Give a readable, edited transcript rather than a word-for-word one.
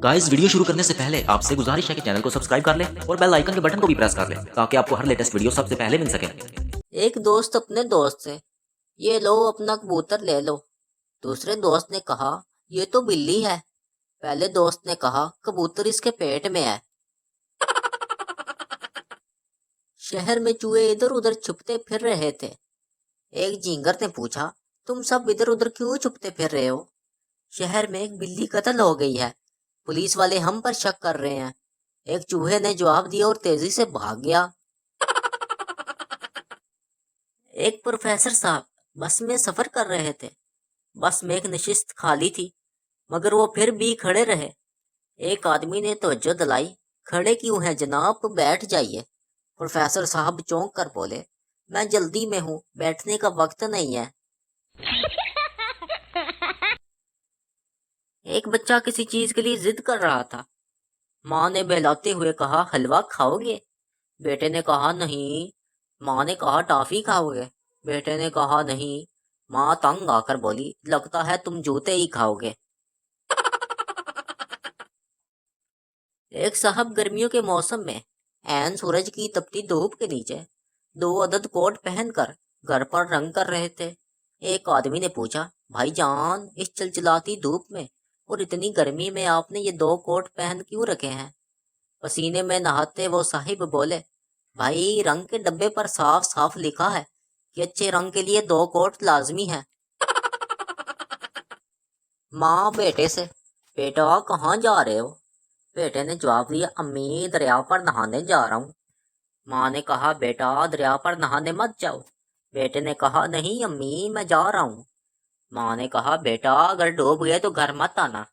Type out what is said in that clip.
Guys video शुरू करने से पहले आपसे गुजारिश है कि चैनल को सब्सक्राइब कर लें और बेल आइकन के बटन को भी प्रेस कर लें ताकि आपको हर लेटेस्ट वीडियो सबसे पहले मिल सके। एक दोस्त अपने दोस्त से, ये लो अपना कबूतर ले लो। दूसरे दोस्त ने कहा, ये तो बिल्ली है। पहले दोस्त ने कहा, कबूतर इसके पेट में है। शहर में चूहे इधर उधर छुपते फिर रहे थे। एक झींगर ने पूछा, तुम सब इधर उधर क्यों छुपते फिर रहे हो? शहर में एक बिल्ली कत्ल हो गई है, पुलिस वाले हम पर शक कर रहे हैं। एक चूहे ने जवाब दिया और तेजी से भाग गया। एक प्रोफेसर साहब बस में सफर कर रहे थे। बस में एक नशिस्त खाली थी, मगर वो फिर भी खड़े रहे। एक आदमी ने तवज्जो दिलाई, खड़े क्यों हैं जनाब, बैठ जाइए। प्रोफेसर साहब चौंक कर बोले, मैं जल्दी में हूँ, बैठने का वक्त नहीं है। एक बच्चा किसी चीज के लिए जिद कर रहा था। माँ ने बहलाते हुए कहा, हलवा खाओगे? बेटे ने कहा नहीं। माँ ने कहा, टॉफी खाओगे? बेटे ने कहा नहीं। माँ तंग आकर बोली, लगता है तुम जूते ही खाओगे। एक साहब गर्मियों के मौसम में ऐन सूरज की तपती धूप के नीचे 2 अदद कोट पहनकर घर पर रंग कर रहे थे। एक आदमी ने पूछा, भाईजान इस चिलचिलाती धूप में और इतनी गर्मी में आपने ये 2 कोट पहन क्यों रखे हैं? पसीने में नहाते वो साहिब बोले, भाई रंग के डब्बे पर साफ साफ लिखा है कि अच्छे रंग के लिए 2 कोट लाजमी है। माँ बेटे से, बेटा कहाँ जा रहे हो? बेटे ने जवाब दिया, अम्मी दरिया पर नहाने जा रहा हूँ। माँ ने कहा, बेटा दरिया पर नहाने मत जाओ। बेटे ने कहा, नहीं अम्मी मैं जा रहा हूँ। माँ ने कहा, बेटा अगर डूब गए तो घर मत आना।